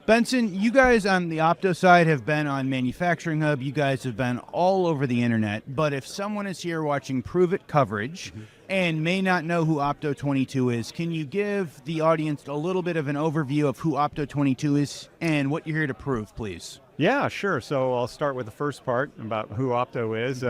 Benson, you guys on the Opto side have been on Manufacturing Hub. You guys have been all over the internet. But if someone is here watching ProveIt coverage and may not know who Opto 22 is, can you give the audience a little bit of an overview of who Opto 22 is and what you're here to prove, please? Yeah, sure. So I'll start with the first part about who Opto is.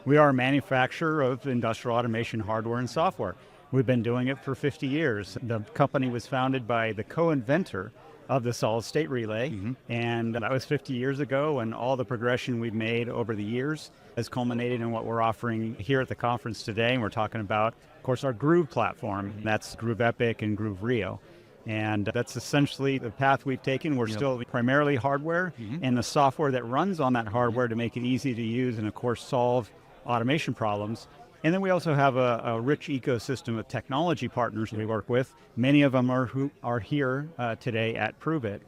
We are a manufacturer of industrial automation hardware and software. We've been doing it for 50 years. The company was founded by the co-inventor of the solid-state relay, and that was 50 years ago, and all the progression we've made over the years has culminated in what we're offering here at the conference today, and we're talking about, of course, our groov platform. That's Groov Epic and Groov Rio. And that's essentially the path we've taken. We're still primarily hardware and the software that runs on that hardware to make it easy to use and, of course, solve automation problems. And then we also have a rich ecosystem of technology partners we work with. Many of them are who are here today at ProveIt.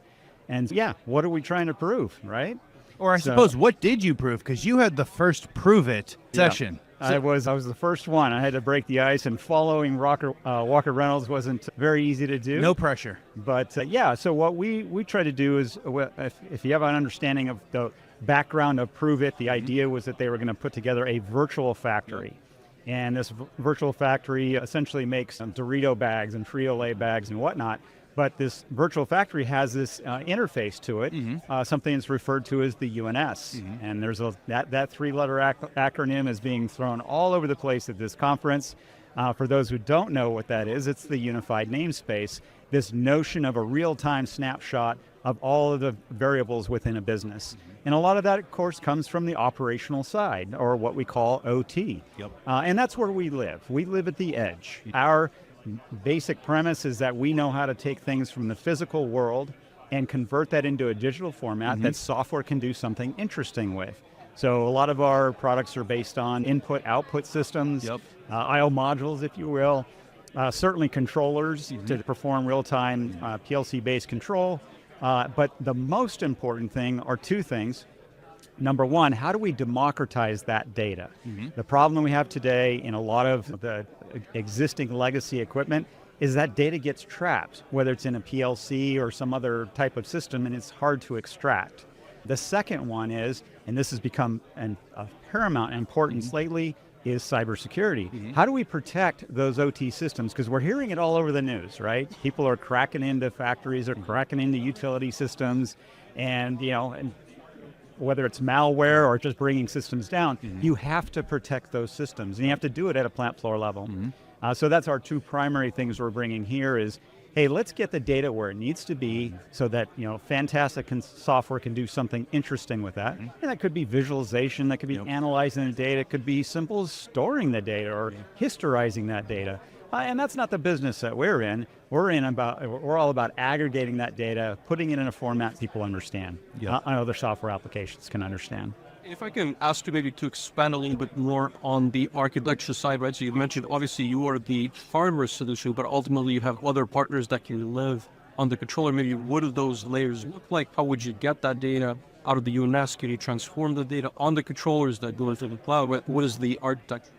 And yeah, what are we trying to prove, right? Or I suppose, what did you prove? Because you had the first ProveIt session. I was the first one. I had to break the ice, and following Walker Reynolds wasn't very easy to do. No pressure. But yeah, so what we try to do is, if you have an understanding of the background of ProveIt, the idea was that they were going to put together a virtual factory. And this virtual factory essentially makes Dorito bags and Frito-Lay bags and whatnot. But this virtual factory has this interface to it, something that's referred to as the UNS. And there's that three-letter acronym is being thrown all over the place at this conference. For those who don't know what that is, it's the unified namespace, this notion of a real-time snapshot of all of the variables within a business. And a lot of that, of course, comes from the operational side, or what we call OT. And that's where we live. We live at the edge. Our basic premise is that we know how to take things from the physical world and convert that into a digital format that software can do something interesting with. So a lot of our products are based on input-output systems, I/O modules, if you will, certainly controllers to perform real-time PLC-based control. But the most important thing are two things. Number one, how do we democratize that data? The problem we have today in a lot of the existing legacy equipment is that data gets trapped, whether it's in a PLC or some other type of system, and it's hard to extract. The second one is, and this has become of paramount importance lately, is cybersecurity. How do we protect those OT systems? Because we're hearing it all over the news, right? People are cracking into factories, they're cracking into utility systems, and whether it's malware or just bringing systems down, you have to protect those systems, and you have to do it at a plant floor level. So that's our two primary things we're bringing here is, hey, let's get the data where it needs to be so that fantastic software can do something interesting with that. And that could be visualization, that could be analyzing the data, it could be simple as storing the data or historizing that data. And that's not the business that we're in. We're all about aggregating that data, putting it in a format people understand, and other software applications can understand. If I can ask you maybe to expand a little bit more on the architecture side, right? So you mentioned obviously you are the hardware solution, but ultimately you have other partners that can live on the controller. Maybe what do those layers look like? How would you get that data out of the UNS? Can you transform the data on the controllers that go into the cloud? What is the architecture?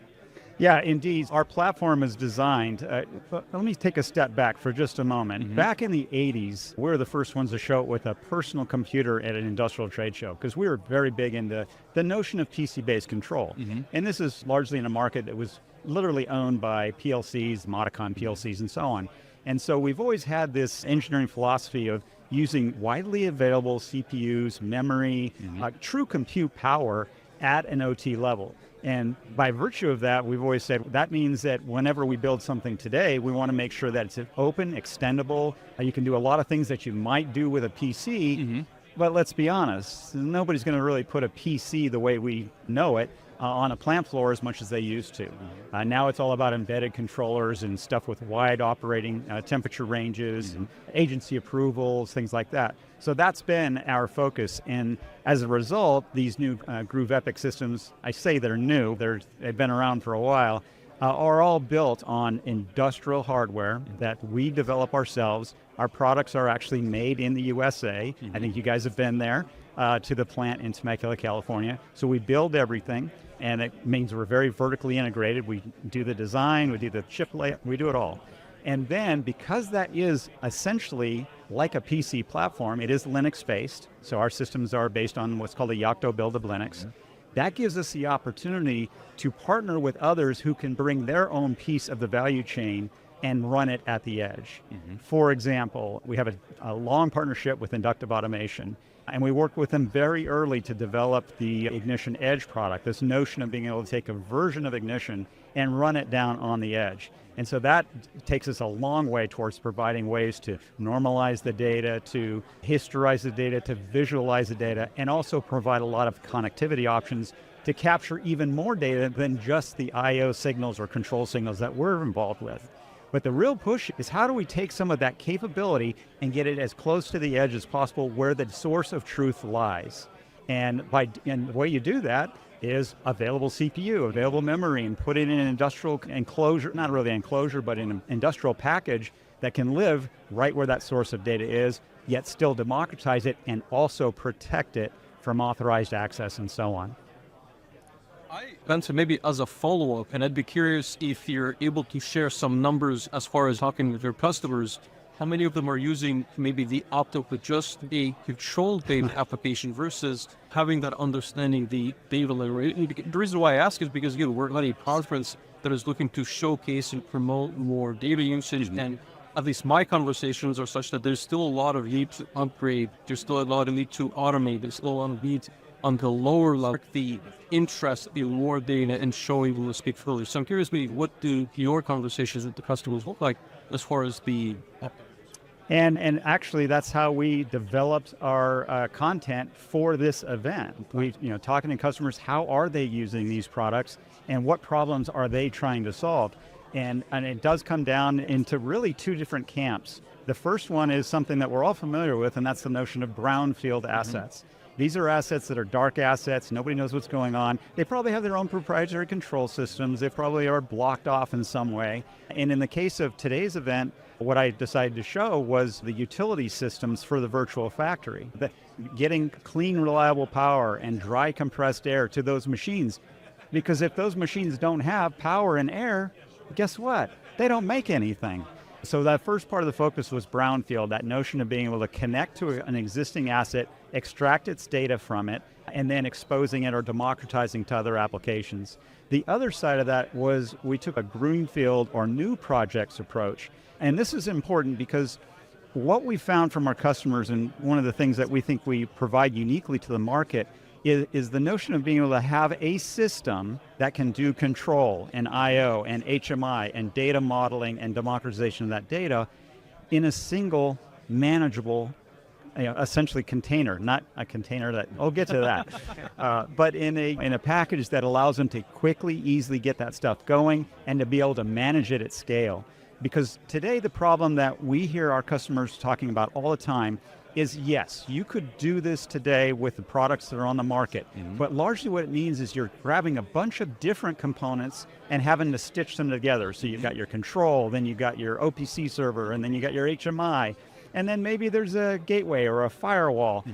Yeah, indeed. Our platform is designed, but let me take a step back for just a moment. Back in the 80s, we were the first ones to show it with a personal computer at an industrial trade show, because we were very big into the notion of PC-based control. And this is largely in a market that was literally owned by PLCs, Modicon PLCs, and so on. And so we've always had this engineering philosophy of using widely available CPUs, memory, true compute power at an OT level. And by virtue of that, we've always said that means that whenever we build something today, we want to make sure that it's open, extendable. You can do a lot of things that you might do with a PC, but let's be honest, nobody's going to really put a PC the way we know it on a plant floor as much as they used to. Now it's all about embedded controllers and stuff with wide operating temperature ranges and agency approvals, things like that. So that's been our focus, and as a result, these new Groov Epic systems, I say they're new, they've been around for a while, are all built on industrial hardware that we develop ourselves. Our products are actually made in the USA. I think you guys have been there to the plant in Temecula, California. So we build everything, and it means we're very vertically integrated. We do the design, we do the chip layout, we do it all. And then, because that is essentially like a PC platform, it is Linux-based, so our systems are based on what's called a Yocto build of Linux. That gives us the opportunity to partner with others who can bring their own piece of the value chain and run it at the edge. For example, we have a long partnership with Inductive Automation, and we worked with them very early to develop the Ignition Edge product, this notion of being able to take a version of Ignition and run it down on the edge. And so that takes us a long way towards providing ways to normalize the data, to historize the data, to visualize the data, and also provide a lot of connectivity options to capture even more data than just the I/O signals or control signals that we're involved with. But the real push is how do we take some of that capability and get it as close to the edge as possible where the source of truth lies. And the way you do that is available CPU, available memory, and put it in an industrial enclosure, not really enclosure, but in an industrial package that can live right where that source of data is, yet still democratize it and also protect it from authorized access and so on. Benson, maybe as a follow-up, and I'd be curious if you're able to share some numbers as far as talking with your customers, how many of them are using maybe the Opto with just a controlled data application versus having that understanding the data layer? The reason why I ask is because we're at a conference that is looking to showcase and promote more data usage, and at least my conversations are such that there's still a lot of need to upgrade, there's still a lot of need to automate, there's still a lot of need on the lower level, the interest in more data and showing will speak further. So I'm curious, maybe what do your conversations with the customers look like as far as the... And actually, that's how we developed our content for this event. We, talking to customers, how are they using these products and what problems are they trying to solve? And it does come down into really two different camps. The first one is something that we're all familiar with, and that's the notion of brownfield assets. These are assets that are dark assets, nobody knows what's going on. They probably have their own proprietary control systems, they probably are blocked off in some way. And in the case of today's event, what I decided to show was the utility systems for the virtual factory. Getting clean, reliable power and dry compressed air to those machines. Because if those machines don't have power and air, guess what? They don't make anything. So that first part of the focus was brownfield, that notion of being able to connect to an existing asset, extract its data from it, and then exposing it or democratizing to other applications. The other side of that was we took a greenfield or new projects approach. And this is important because what we found from our customers, and one of the things that we think we provide uniquely to the market, is the notion of being able to have a system that can do control and I/O and HMI and data modeling and democratization of that data in a single manageable, essentially container, not a container that, I'll get to that, but in a package that allows them to quickly, easily get that stuff going and to be able to manage it at scale. Because today the problem that we hear our customers talking about all the time is, yes, you could do this today with the products that are on the market, but largely what it means is you're grabbing a bunch of different components and having to stitch them together. So you've got your control, then you've got your OPC server, and then you got your HMI, and then maybe there's a gateway or a firewall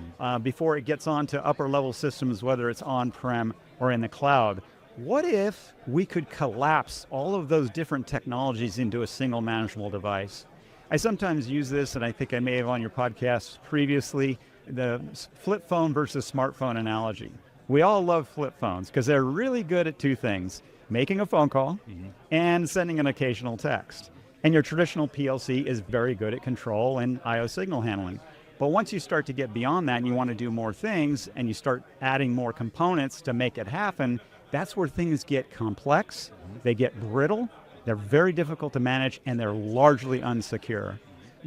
before it gets on to upper level systems, whether it's on-prem or in the cloud. What if we could collapse all of those different technologies into a single manageable device? I sometimes use this, and I think I may have on your podcast previously, the flip phone versus smartphone analogy. We all love flip phones because they're really good at two things, making a phone call and sending an occasional text. And your traditional PLC is very good at control and I/O signal handling. But once you start to get beyond that and you want to do more things and you start adding more components to make it happen, that's where things get complex, they get brittle, they're very difficult to manage, and they're largely unsecure.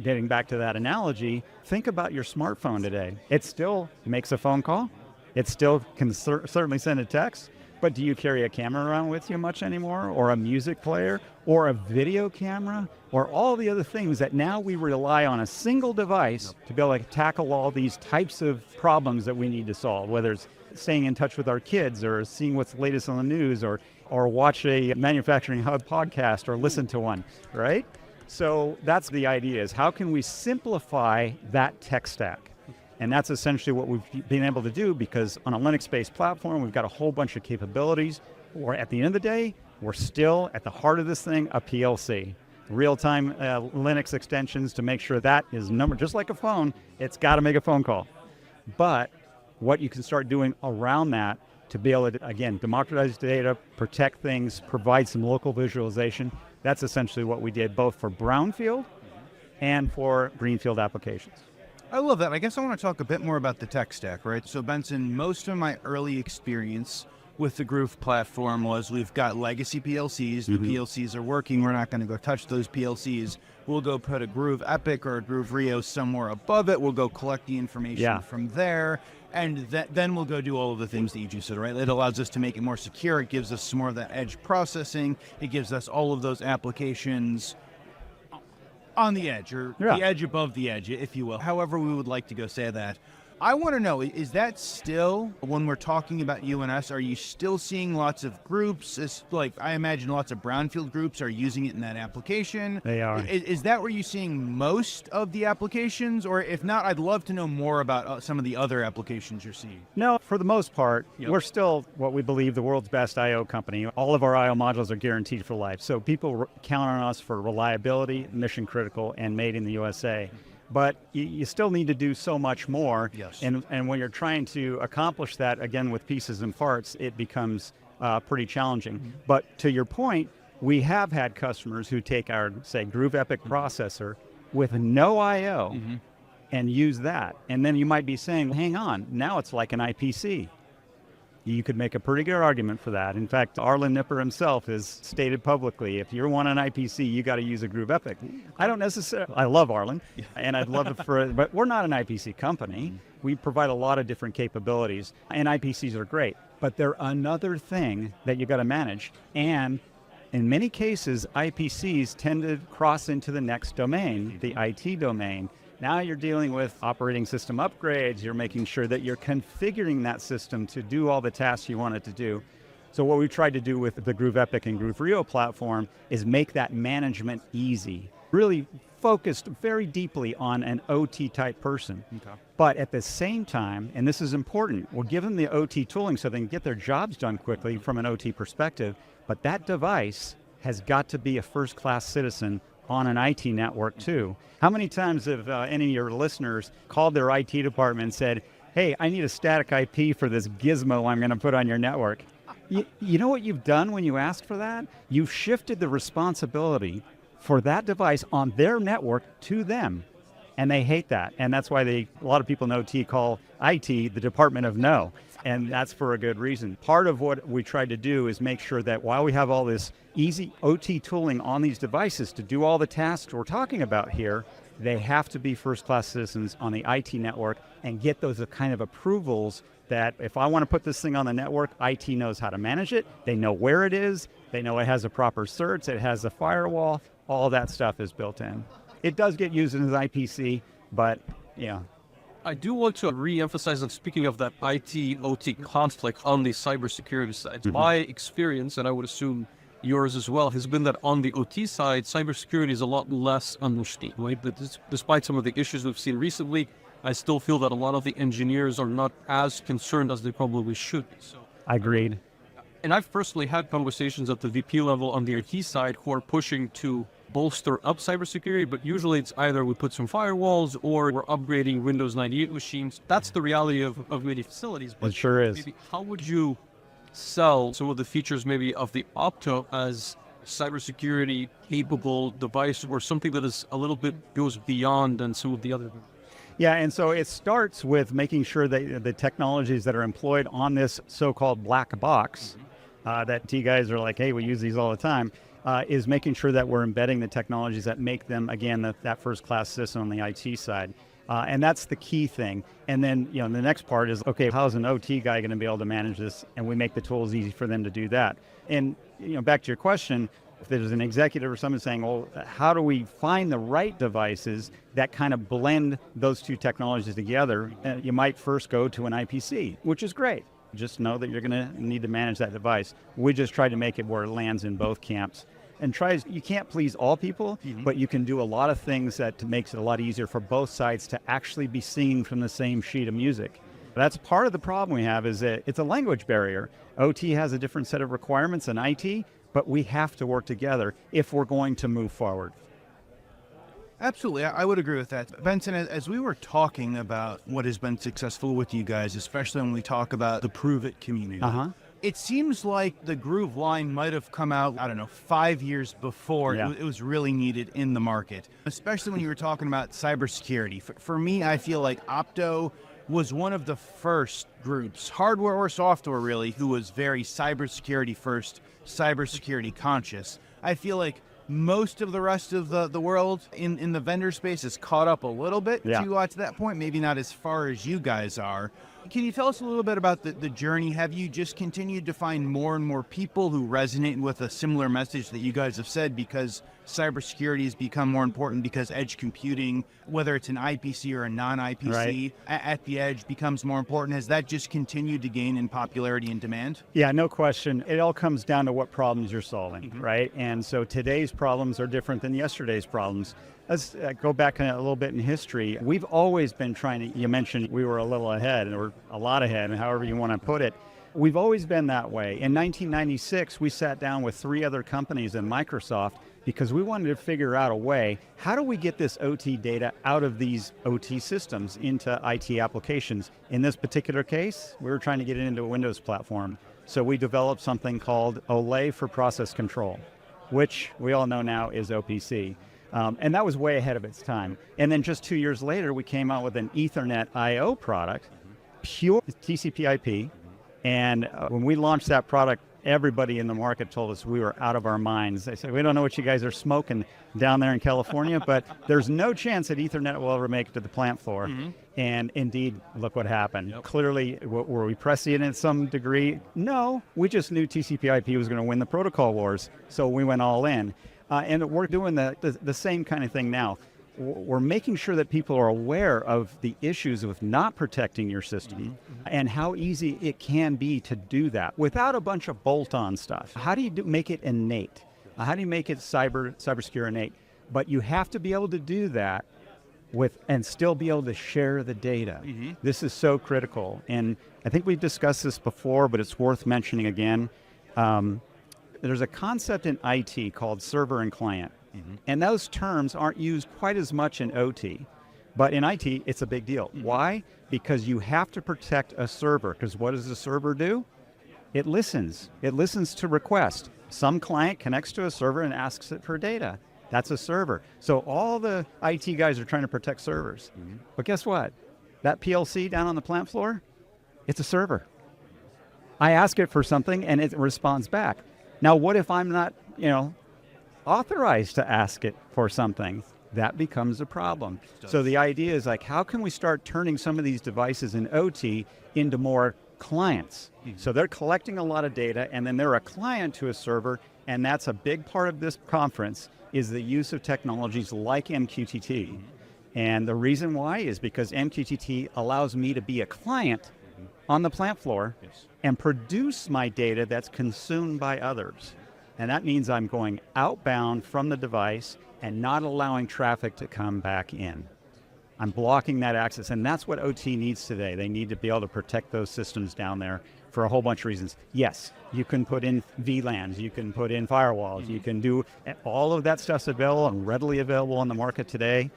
Getting back to that analogy, think about your smartphone today. It still makes a phone call, it still can certainly send a text, but do you carry a camera around with you much anymore, or a music player, or a video camera, or all the other things that now we rely on a single device to be able to tackle all these types of problems that we need to solve, whether it's staying in touch with our kids, or seeing what's latest on the news, or watch a Manufacturing Hub podcast, or listen to one, right? So that's the idea, is how can we simplify that tech stack? And that's essentially what we've been able to do, because on a Linux-based platform, we've got a whole bunch of capabilities, or at the end of the day, we're still, at the heart of this thing, a PLC. real-time Linux extensions to make sure that is numbered, just like a phone, it's got to make a phone call. But what you can start doing around that to be able to, again, democratize data, protect things, provide some local visualization, that's essentially what we did both for brownfield and for greenfield applications. I love that. I guess I want to talk a bit more about the tech stack, right? So Benson, most of my early experience with the Groov platform was we've got legacy PLCs. The PLCs are working. We're not going to go touch those PLCs. We'll go put a Groov Epic or a Groov Rio somewhere above it. We'll go collect the information from there. And then we'll go do all of the things that you just said, right? It allows us to make it more secure. It gives us more of that edge processing. It gives us all of those applications on the edge, or the edge above the edge, if you will. However we would like to go say that. I want to know, is that still, when we're talking about UNS, are you still seeing lots of groups? It's like, I imagine lots of brownfield groups are using it in that application. They are. Is that where you're seeing most of the applications? Or if not, I'd love to know more about some of the other applications you're seeing. No, for the most part, we're still what we believe the world's best I/O company. All of our I/O modules are guaranteed for life. So people count on us for reliability, mission critical, and made in the USA. But you still need to do so much more. Yes. And when you're trying to accomplish that, again, with pieces and parts, it becomes pretty challenging. But to your point, we have had customers who take our, say, Groov Epic processor with no I/O and use that. And then you might be saying, hang on, now it's like an IPC. You could make a pretty good argument for that. In fact, Arlen Nipper himself has stated publicly, if you want an IPC, you got to use a Groov Epic. I don't necessarily, I love Arlen, and I'd love it for, but we're not an IPC company. We provide a lot of different capabilities, and IPCs are great, but they're another thing that you got to manage. And in many cases, IPCs tend to cross into the next domain, the IT domain. Now you're dealing with operating system upgrades. You're making sure that you're configuring that system to do all the tasks you want it to do. So what we've tried to do with the Groov Epic and Groov Rio platform is make that management easy. Really focused very deeply on an OT type person. Okay. But at the same time, and this is important, we'll give them the OT tooling so they can get their jobs done quickly from an OT perspective, but that device has got to be a first-class citizen on an IT network too. How many times have any of your listeners called their IT department and said, hey, I need a static IP for this gizmo I'm going to put on your network? You know what you've done when you asked for that? You've shifted the responsibility for that device on their network to them. And they hate that. And that's why a lot of people in OT call IT the Department of No. And that's for a good reason. Part of what we tried to do is make sure that while we have all this easy OT tooling on these devices to do all the tasks we're talking about here, they have to be first-class citizens on the IT network and get those kind of approvals that if I want to put this thing on the network, IT knows how to manage it, they know where it is, they know it has a proper certs, it has a firewall, all that stuff is built in. It does get used as IPC, but yeah. I do want to re-emphasize that speaking of that IT-OT conflict on the cybersecurity side, my experience, and I would assume yours as well, has been that on the OT side, cybersecurity is a lot less understood, right? But despite some of the issues we've seen recently, I still feel that a lot of the engineers are not as concerned as they probably should be. So, agreed. And I've personally had conversations at the VP level on the IT side who are pushing to bolster up cybersecurity, but usually it's either we put some firewalls or we're upgrading Windows 98 machines. That's the reality of many facilities. It sure is. Maybe how would you sell some of the features maybe of the Opto as cybersecurity capable device or something that is a little bit goes beyond than some of the other? Yeah, and so it starts with making sure that the technologies that are employed on this so-called black box, that T guys are like, hey, we use these all the time, is making sure that we're embedding the technologies that make them, again, that first-class system on the IT side. And that's the key thing. And then, the next part is, okay, how's an OT guy going to be able to manage this? And we make the tools easy for them to do that. And, back to your question, if there's an executive or someone saying, well, how do we find the right devices that kind of blend those two technologies together? You might first go to an IPC, which is great. Just know that you're going to need to manage that device. We just try to make it where it lands in both camps. And you can't please all people, but you can do a lot of things that makes it a lot easier for both sides to actually be singing from the same sheet of music. That's part of the problem we have is that it's a language barrier. OT has a different set of requirements than IT. but we have to work together if we're going to move forward. Absolutely, I would agree with that. Benson, as we were talking about what has been successful with you guys, especially when we talk about the ProveIt community, it seems like the groov line might have come out, I don't know, 5 years before it was really needed in the market, especially when you were talking about cybersecurity. For me, I feel like Opto was one of the first groups, hardware or software really, who was very cybersecurity first, cybersecurity conscious. I feel like most of the rest of the world in the vendor space is caught up a little bit to that point, maybe not as far as you guys are. Can you tell us a little bit about the journey? Have you just continued to find more and more people who resonate with a similar message that you guys have said, because cybersecurity has become more important, because edge computing, whether it's an IPC or a non-IPC, at the edge becomes more important? Has that just continued to gain in popularity and demand? Yeah, no question. It all comes down to what problems you're solving, right? And so today's problems are different than yesterday's problems. Let's go back a little bit in history. We've always been trying to, you mentioned we were a little ahead, or a lot ahead, however you want to put it. We've always been that way. In 1996, we sat down with 3 other companies and Microsoft because we wanted to figure out a way, how do we get this OT data out of these OT systems into IT applications? In this particular case, we were trying to get it into a Windows platform. So we developed something called OLE for process control, which we all know now is OPC. And that was way ahead of its time. And then just 2 years later, we came out with an Ethernet I/O product, pure TCP/IP. And when we launched that product, everybody in the market told us we were out of our minds. They said, we don't know what you guys are smoking down there in California, but there's no chance that Ethernet will ever make it to the plant floor. And indeed, look what happened. Clearly, were we prescient in some degree? No, we just knew TCP/IP was going to win the protocol wars, so we went all in. And we're doing the same kind of thing now. We're making sure that people are aware of the issues with not protecting your system and how easy it can be to do that without a bunch of bolt-on stuff. How do you make it innate? How do you make it cyber secure innate? But you have to be able to do that and still be able to share the data. This is so critical. And I think we've discussed this before, but it's worth mentioning again. There's a concept in IT called server and client. And those terms aren't used quite as much in OT. But in IT, it's a big deal. Why? Because you have to protect a server. Because what does a server do? It listens. It listens to requests. Some client connects to a server and asks it for data. That's a server. So all the IT guys are trying to protect servers. But guess what? That PLC down on the plant floor, it's a server. I ask it for something and it responds back. Now, what if I'm not, authorized to ask it for something? That becomes a problem. So the idea is like, how can we start turning some of these devices in OT into more clients? So they're collecting a lot of data, and then they're a client to a server, and that's a big part of this conference, is the use of technologies like MQTT. And the reason why is because MQTT allows me to be a client on the plant floor and produce my data that's consumed by others. And that means I'm going outbound from the device and not allowing traffic to come back in. I'm blocking that access, and that's what OT needs today. They need to be able to protect those systems down there for a whole bunch of reasons. Yes, you can put in VLANs, you can put in firewalls, you can do all of that stuff's available and readily available on the market today.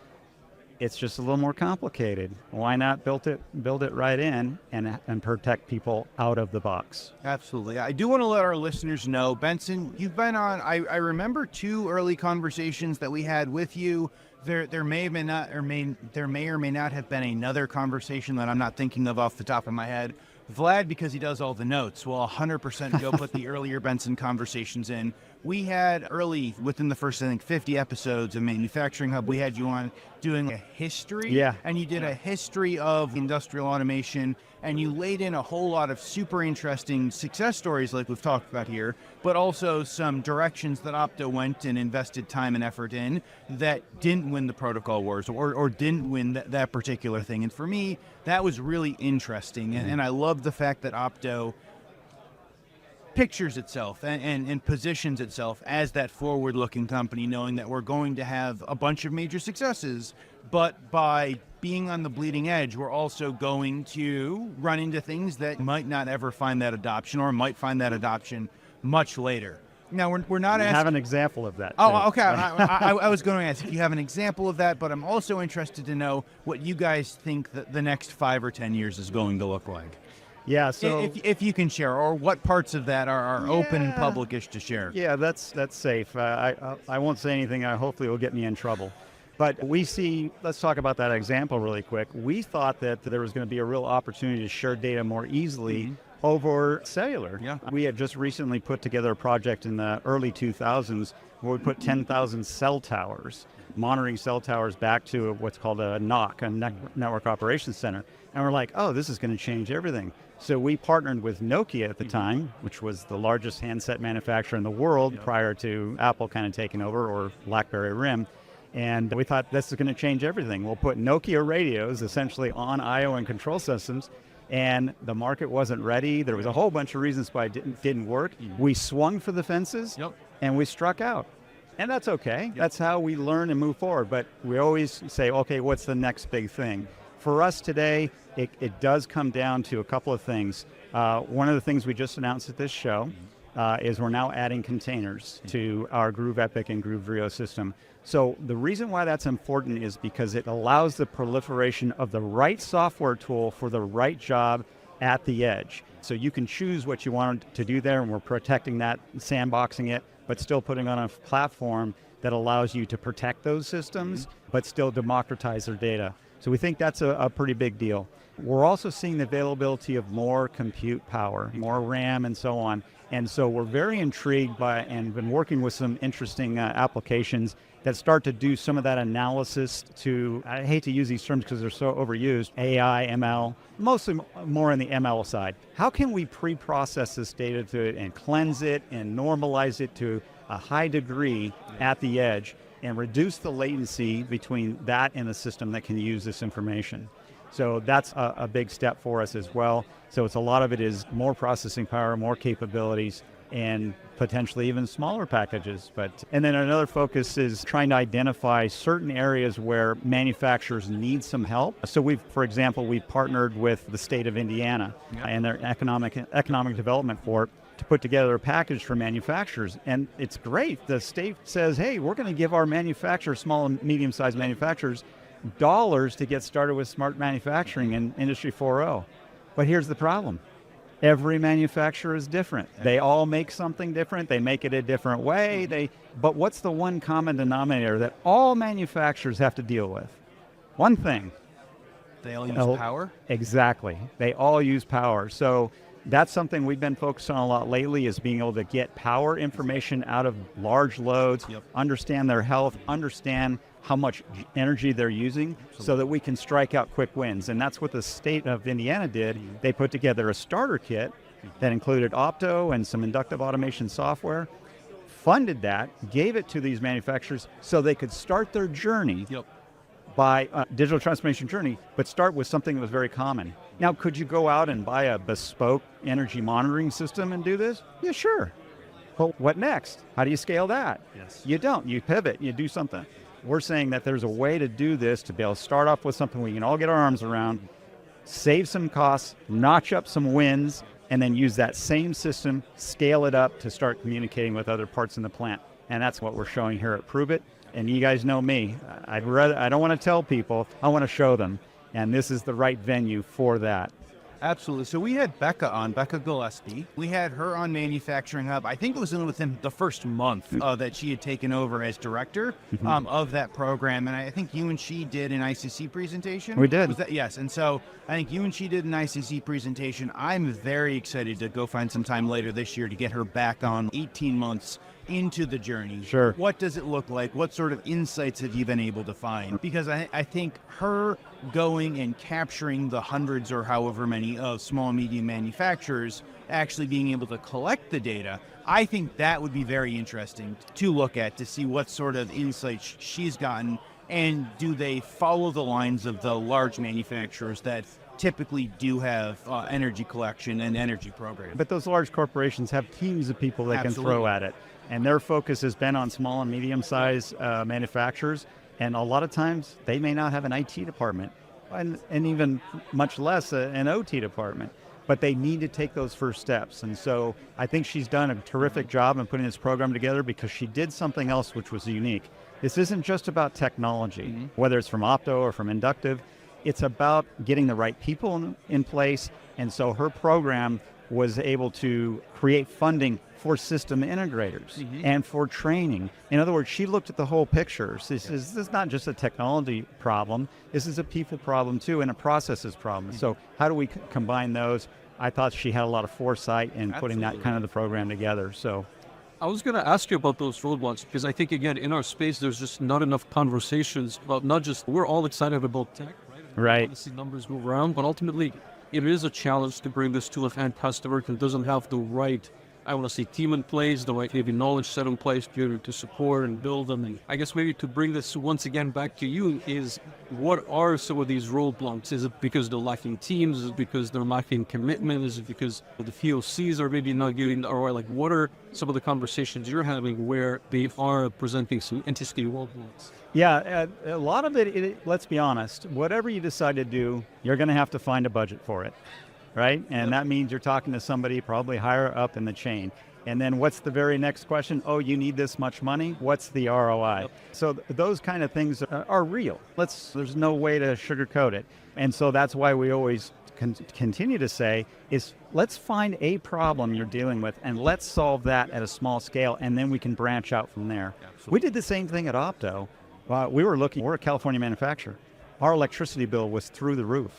It's just a little more complicated. Why not build it right in and protect people out of the box? Absolutely. I do want to let our listeners know, Benson, you've been on, I remember 2 early conversations that we had with you. There may or may not have been another conversation that I'm not thinking of off the top of my head. Vlad, because he does all the notes, will 100% go put the earlier Benson conversations in. We had early, within the first, 50 episodes of Manufacturing Hub, we had you on doing a history. And you did a history of industrial automation, and you laid in a whole lot of super interesting success stories like we've talked about here, but also some directions that Opto went and invested time and effort in that didn't win the protocol wars or didn't win that particular thing. And for me, that was really interesting. And I love the fact that Opto pictures itself and positions itself as that forward-looking company, knowing that we're going to have a bunch of major successes, but by being on the bleeding edge, we're also going to run into things that might not ever find that adoption or might find that adoption much later. Now, we're not I asking. have an example of that. Oh, too. okay. I was going to ask if you have an example of that, but I'm also interested to know what you guys think that the next 5 or 10 years is going to look like. Yeah, so If you can share, or what parts of that are open and publicish to share. yeah, that's safe. I won't say anything. Hopefully, will get me in trouble. But we see. Let's talk about that example really quick. We thought that there was going to be a real opportunity to share data more easily over cellular. Yeah. We had just recently put together a project in the early 2000s where we put 10,000 cell towers, monitoring cell towers back to what's called a NOC, a Network Operations Center. And we're like, oh, this is going to change everything. So we partnered with Nokia at the time, which was the largest handset manufacturer in the world prior to Apple kind of taking over, or BlackBerry RIM. And we thought this is going to change everything. We'll put Nokia radios essentially on I/O and control systems, and the market wasn't ready. There was a whole bunch of reasons why it didn't work. We swung for the fences, and we struck out. And that's okay. That's how we learn and move forward. But we always say, okay, what's the next big thing? For us today, it does come down to a couple of things. One of the things we just announced at this show is we're now adding containers to our Groov Epic and Groov Rio system. So the reason why that's important is because it allows the proliferation of the right software tool for the right job at the edge. So you can choose what you want to do there, and we're protecting that, sandboxing it, but still putting on a platform that allows you to protect those systems, but still democratize their data. So we think that's a pretty big deal. We're also seeing the availability of more compute power, more RAM and so on. And so we're very intrigued by and been working with some interesting applications that start to do some of that analysis to, I hate to use these terms because they're so overused, AI, ML, mostly more on the ML side. How can we pre-process this data and cleanse it and normalize it to a high degree at the edge and reduce the latency between that and the system that can use this information? So that's a big step for us as well. So it's a lot of it is more processing power, more capabilities, and potentially even smaller packages. And then another focus is trying to identify certain areas where manufacturers need some help. So for example, we've partnered with the state of Indiana and their economic development board to put together a package for manufacturers. And it's great. The state says, hey, we're going to give our manufacturers, small and medium-sized manufacturers, dollars to get started with smart manufacturing in Industry 4.0. But here's the problem. Every manufacturer is different. They all make something different. They make it a different way. But what's the one common denominator that all manufacturers have to deal with? One thing. They all use power? Exactly. They all use power. So that's something we've been focused on a lot lately, is being able to get power information out of large loads, understand their health, understand how much energy they're using, so that we can strike out quick wins. And that's what the state of Indiana did. They put together a starter kit that included Opto and some inductive automation software, funded that, gave it to these manufacturers so they could start their journey by digital transformation journey, but start with something that was very common. Now, could you go out and buy a bespoke energy monitoring system and do this? Yeah, sure. Well, what next? How do you scale that? You don't. You pivot. You do something. We're saying that there's a way to do this, to be able to start off with something we can all get our arms around, save some costs, notch up some wins, and then use that same system, scale it up to start communicating with other parts in the plant. And that's what we're showing here at ProveIt. And you guys know me. I don't want to tell people, I want to show them. And this is the right venue for that. Absolutely. So we had Becca Gillespie. We had her on Manufacturing Hub. I think it was within the first month that she had taken over as director of that program. And I think you and she did an ICC presentation. We did. Was that, yes. And so I think you and she did an ICC presentation. I'm very excited to go find some time later this year to get her back on 18 months into the journey. Sure. What does it look like? What sort of insights have you been able to find? Because I think her going and capturing the hundreds or however many of small and medium manufacturers actually being able to collect the data, I think that would be very interesting to look at, to see what sort of insights she's gotten, and do they follow the lines of the large manufacturers that typically do have energy collection and energy programs. But those large corporations have teams of people they can throw at it. And their focus has been on small and medium-sized manufacturers. And a lot of times, they may not have an IT department, and even much less an OT department. but they need to take those first steps. And so I think she's done a terrific job in putting this program together because she did something else which was unique. This isn't just about technology, whether it's from Opto or from Inductive. It's about getting the right people in place. And so her program was able to create funding for system integrators and for training. In other words, she looked at the whole picture. This is not just a technology problem. This is a people problem too, and a processes problem. So how do we combine those? I thought she had a lot of foresight in putting that kind of the program together. So I was going to ask you about those roadblocks because I think, again, in our space, there's just not enough conversations about not just, we're all excited about tech, right? Right. We want to see numbers move around, but ultimately, it is a challenge to bring this to an end customer that doesn't have the right, I want to say, team in place, the right maybe knowledge set in place to support and build them. And I guess maybe to bring this once again back to you is, what are some of these roadblocks? Is it because they're lacking teams? Is it because they're lacking commitment? Is it because the POCs are maybe not giving the ROI? Like, what are some of the conversations you're having where they are presenting some interesting roadblocks? Yeah, a lot of it, let's be honest, whatever you decide to do, you're going to have to find a budget for it, right? And that means you're talking to somebody probably higher up in the chain. And then what's the very next question? Oh, you need this much money? What's the ROI? So those kind of things are real. There's no way to sugarcoat it. And so that's why we always continue to say is, let's find a problem you're dealing with and let's solve that at a small scale, and then we can branch out from there. We did the same thing at Opto. We're a California manufacturer. Our electricity bill was through the roof.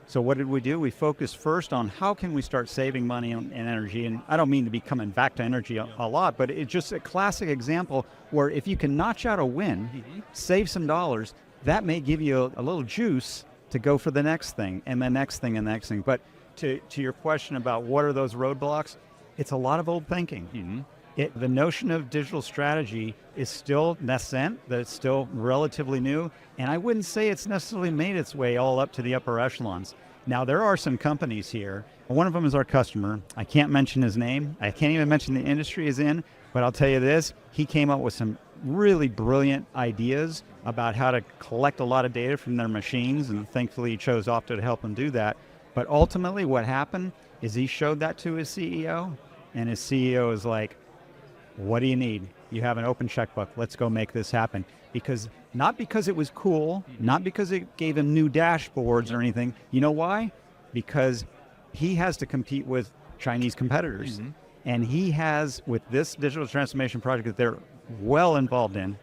So what did we do? We focused first on how can we start saving money and energy. And I don't mean to be coming back to energy a lot, but it's just a classic example where if you can notch out a win, save some dollars, that may give you a little juice to go for the next thing and the next thing and the next thing. But to your question about what are those roadblocks, it's a lot of old thinking. The notion of digital strategy is still nascent, that it's still relatively new, and I wouldn't say it's necessarily made its way all up to the upper echelons. Now, there are some companies here. One of them is our customer. I can't mention his name. I can't even mention the industry he's in, but I'll tell you this, he came up with some really brilliant ideas about how to collect a lot of data from their machines, and thankfully he chose Opto to help him do that. But ultimately what happened is he showed that to his CEO, and his CEO is like, what do you need? You have an open checkbook. Let's go make this happen. Not because it was cool, not because it gave him new dashboards or anything. You know why? Because he has to compete with Chinese competitors. And he has, with this digital transformation project that they're well involved in,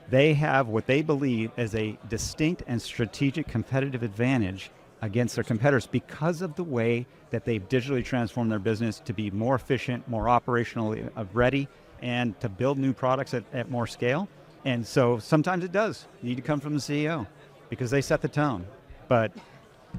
they have what they believe is a distinct and strategic competitive advantage against their competitors because of the way that they've digitally transformed their business to be more efficient, more operationally ready, and to build new products at more scale. And so sometimes it does need to come from the CEO because they set the tone. But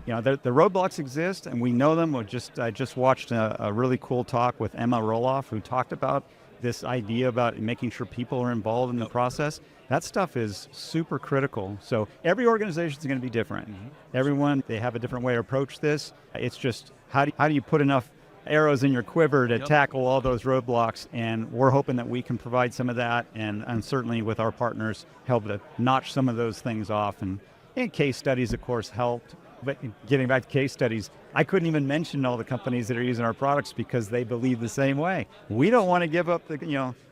the roadblocks exist and we know them. I just watched a really cool talk with Emma Roloff, who talked about this idea about making sure people are involved in the process. That stuff is super critical. So every organization is going to be different. Everyone, they have a different way to approach this. It's just how do you put enough arrows in your quiver to tackle all those roadblocks, and we're hoping that we can provide some of that, and certainly with our partners help to notch some of those things off. And case studies, of course, helped. But getting back to case studies, I couldn't even mention all the companies that are using our products because they believe the same way. We don't want to give up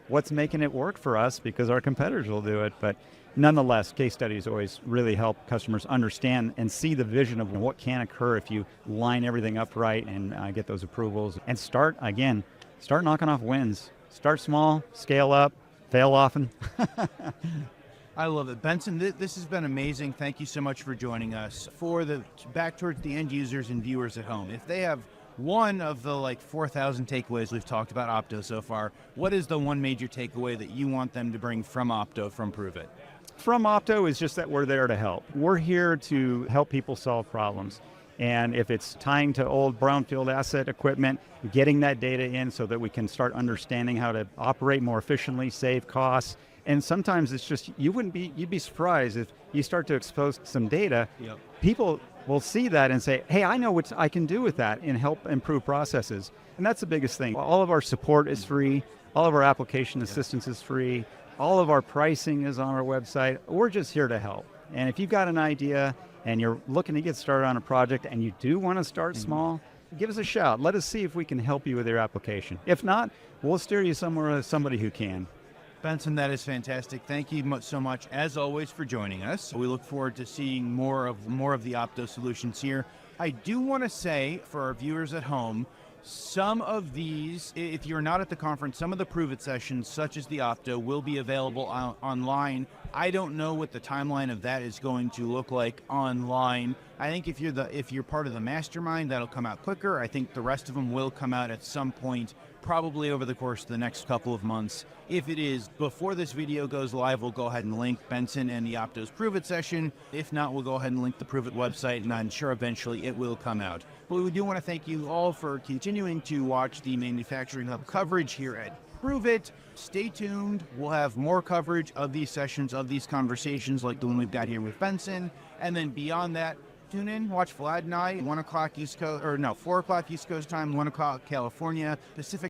what's making it work for us because our competitors will do it. But nonetheless, case studies always really help customers understand and see the vision of what can occur if you line everything up right and get those approvals and start knocking off wins. Start small, scale up, fail often. I love it. Benson, this has been amazing. Thank you so much for joining us. Back towards the end users and viewers at home, if they have one of the 4,000 takeaways we've talked about Opto so far, what is the one major takeaway that you want them to bring from Opto, from ProveIt? From Opto is just that we're there to help. We're here to help people solve problems. And if it's tying to old brownfield asset equipment, getting that data in so that we can start understanding how to operate more efficiently, save costs. And sometimes it's just, you'd be surprised if you start to expose some data, people will see that and say, hey, I know what I can do with that and help improve processes. And that's the biggest thing. All of our support is free. All of our application assistance is free. All of our pricing is on our website. We're just here to help. And if you've got an idea and you're looking to get started on a project and you do want to start small, give us a shout. Let us see if we can help you with your application. If not, we'll steer you somewhere with somebody who can. Benson, that is fantastic. Thank you so much, as always, for joining us. We look forward to seeing more of the Opto solutions here. I do want to say, for our viewers at home, some of these, if you're not at the conference, some of the ProveIt sessions, such as the Opto, will be available online. I don't know what the timeline of that is going to look like online. I think if you're part of the mastermind, that'll come out quicker. I think the rest of them will come out at some point, probably over the course of the next couple of months. If it is before this video goes live, we'll go ahead and link Benson and the Opto's ProveIt session. If not, we'll go ahead and link the ProveIt website, and I'm sure eventually it will come out. But we do want to thank you all for continuing to watch the Manufacturing Hub coverage here at ProveIt. Stay tuned. We'll have more coverage of these sessions, of these conversations like the one we've got here with Benson. And then beyond that, tune in, watch Vlad and I, 4 o'clock East Coast time, 1 o'clock California, Pacific